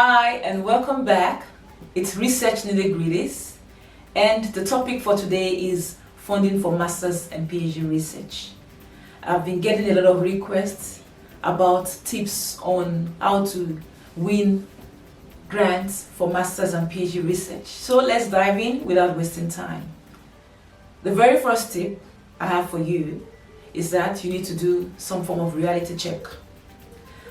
Hi and welcome back. It's Research Nitty-Gritties, and the topic for today is funding for Masters and PhD research. I've been getting a lot of requests about tips on how to win grants for Masters and PhD research. So let's dive in without wasting time. The very first tip I have for you is that you need to do some form of reality check.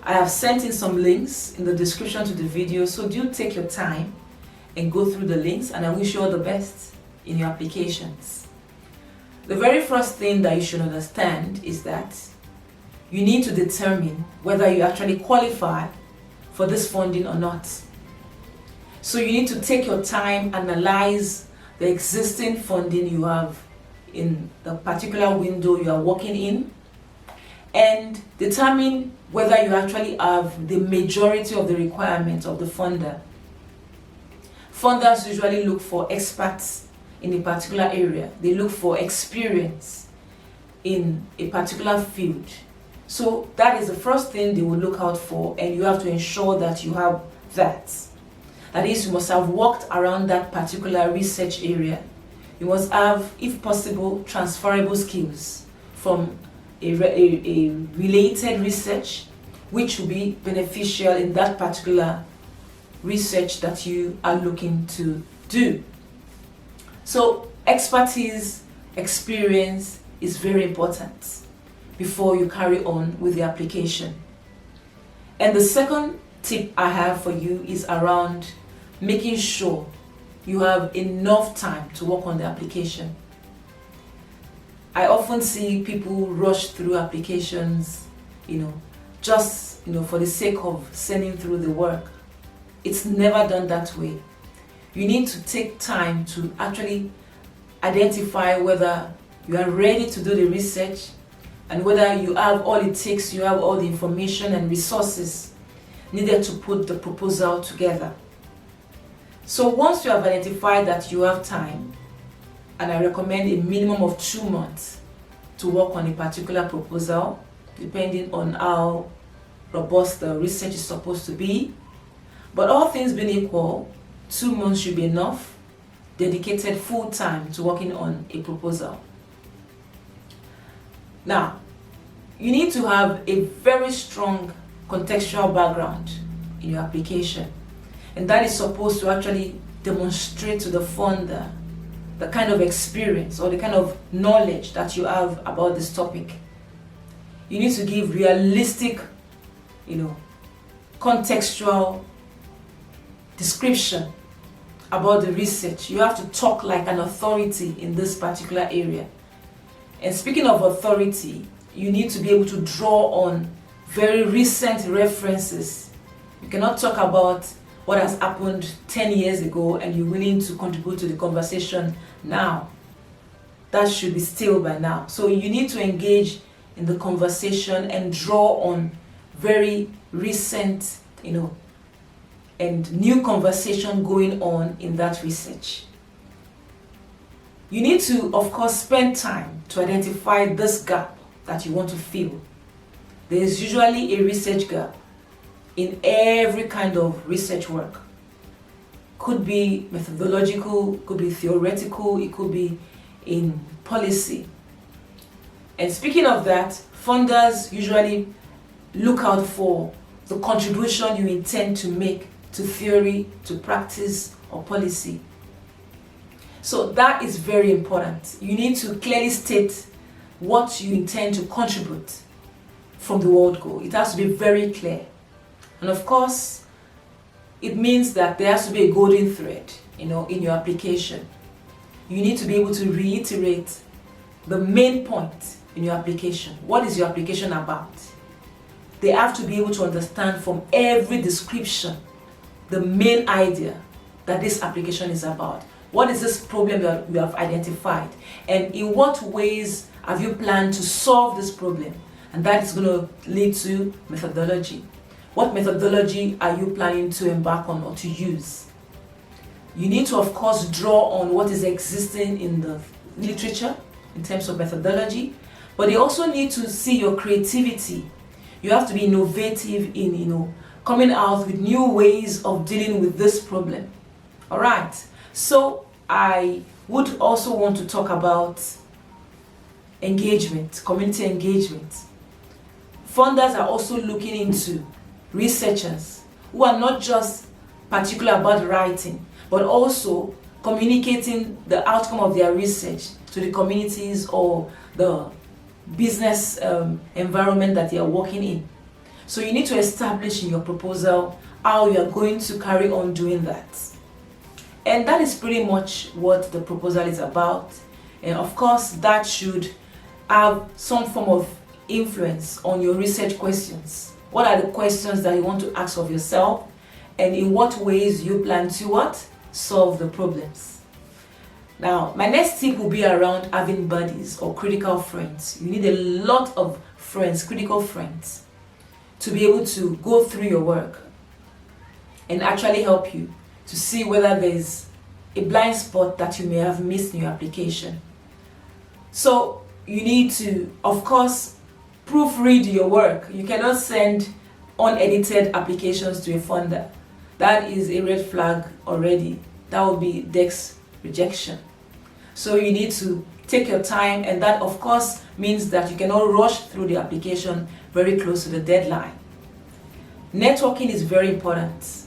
I have sent in some links in the description to the video, so do take your time and go through the links, and I wish you all the best in your applications. The very first thing that you should understand is that you need to determine whether you actually qualify for this funding or not. So you need to take your time, analyze the existing funding you have in the particular window you are working in, and determine whether you actually have the majority of the requirements of the funder. Funders usually look for experts in a particular area. They look for experience in a particular field. So that is the first thing they will look out for, and you have to ensure that you have that. That is, you must have worked around that particular research area. You must have, if possible, transferable skills from a related research which will be beneficial in that particular research that you are looking to do. So expertise, experience is very important before you carry on with the application. And the second tip I have for you is around making sure you have enough time to work on the application. I often see people rush through applications, just for the sake of sending through the work. It's never done that way. You need to take time to actually identify whether you are ready to do the research and whether you have all it takes, you have all the information and resources needed to put the proposal together. So once you have identified that you have time, and I recommend a minimum of 2 months to work on a particular proposal, depending on how robust the research is supposed to be. But all things being equal, 2 months should be enough, dedicated full time to working on a proposal. Now, you need to have a very strong contextual background in your application, and that is supposed to actually demonstrate to the funder the kind of experience or the kind of knowledge that you have about this topic. You need to give realistic, contextual description about the research. You have to talk like an authority in this particular area. And speaking of authority, you need to be able to draw on very recent references. You cannot talk about what has happened 10 years ago and you're willing to contribute to the conversation now. That should be still by now. So you need to engage in the conversation and draw on very recent, and new conversation going on in that research. You need to, of course, spend time to identify this gap that you want to fill. There is usually a research gap in every kind of research work. Could be methodological, could be theoretical, it could be in policy. And speaking of that, funders usually look out for the contribution you intend to make to theory, to practice, or policy. So that is very important. You need to clearly state what you intend to contribute from the word go. It has to be very clear. And of course, it means that there has to be a golden thread, in your application. You need to be able to reiterate the main point in your application. What is your application about? They have to be able to understand from every description the main idea that this application is about. What is this problem that you have identified? And in what ways have you planned to solve this problem? And that is going to lead to methodology. What methodology are you planning to embark on or to use? You need to, of course, draw on what is existing in the literature in terms of methodology, but you also need to see your creativity. You have to be innovative in, coming out with new ways of dealing with this problem. All right, so I would also want to talk about engagement, community engagement. Funders are also looking into researchers who are not just particular about writing, but also communicating the outcome of their research to the communities or the business environment that they are working in. So you need to establish in your proposal how you are going to carry on doing that. And that is pretty much what the proposal is about. And of course, that should have some form of influence on your research questions. What are the questions that you want to ask of yourself, and in what ways you plan to what? Solve the problems. Now, my next tip will be around having buddies or critical friends. You need a lot of friends, critical friends, to be able to go through your work and actually help you to see whether there's a blind spot that you may have missed in your application. So you need to, of course, proofread your work. You cannot send unedited applications to a funder. That is a red flag already. That would be DEX rejection. So you need to take your time, and that of course means that you cannot rush through the application very close to the deadline. Networking is very important.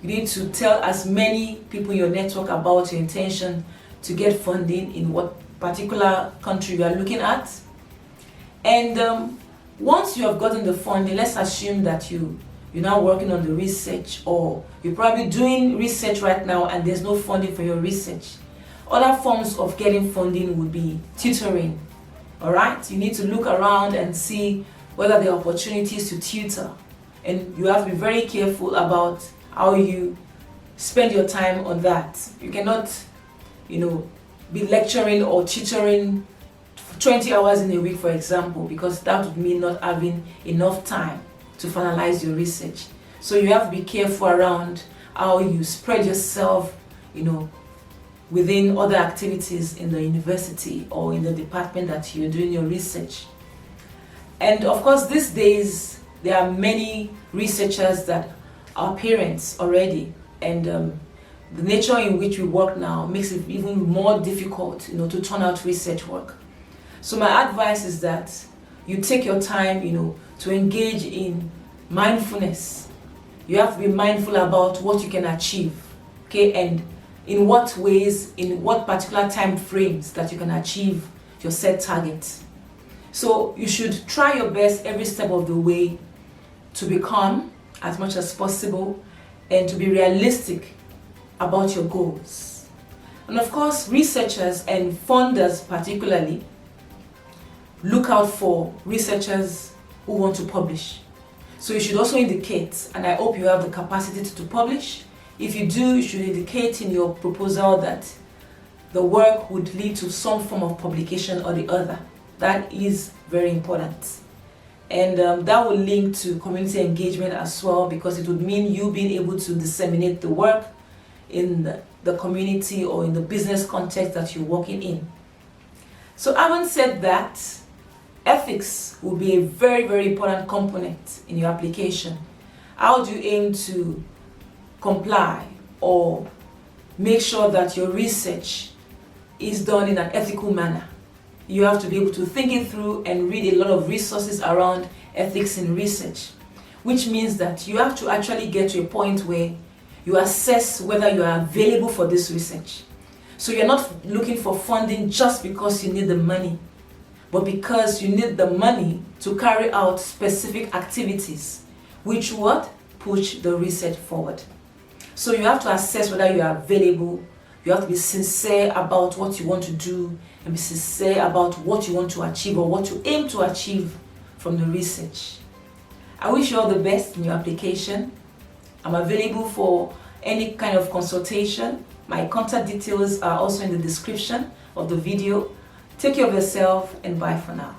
You need to tell as many people in your network about your intention to get funding in what particular country you are looking at. And once you have gotten the funding, let's assume that you're now working on the research, or you're probably doing research right now and there's no funding for your research. Other forms of getting funding would be tutoring. All right, you need to look around and see whether there are opportunities to tutor, and you have to be very careful about how you spend your time on that. You cannot, be lecturing or tutoring 20 hours in a week, for example, because that would mean not having enough time to finalize your research. So you have to be careful around how you spread yourself, within other activities in the university or in the department that you're doing your research. And of course, these days, there are many researchers that are parents already, and the nature in which we work now makes it even more difficult, to turn out research work. So my advice is that you take your time, to engage in mindfulness. You have to be mindful about what you can achieve, okay, and in what ways, in what particular time frames that you can achieve your set targets. So you should try your best every step of the way to be calm as much as possible and to be realistic about your goals. And of course, researchers and funders particularly look out for researchers who want to publish. So you should also indicate, and I hope you have the capacity to publish. If you do, you should indicate in your proposal that the work would lead to some form of publication or the other. That is very important. And that will link to community engagement as well, because it would mean you being able to disseminate the work in the community or in the business context that you're working in. So having said that, ethics will be a very, very important component in your application. How do you aim to comply or make sure that your research is done in an ethical manner? You have to be able to think it through and read a lot of resources around ethics in research, which means that you have to actually get to a point where you assess whether you are available for this research. So you're not looking for funding just because you need the money, but because you need the money to carry out specific activities which would push the research forward. So you have to assess whether you are available. You have to be sincere about what you want to do and be sincere about what you want to achieve or what you aim to achieve from the research. I wish you all the best in your application. I'm available for any kind of consultation. My contact details are also in the description of the video. Take care of yourself and bye for now.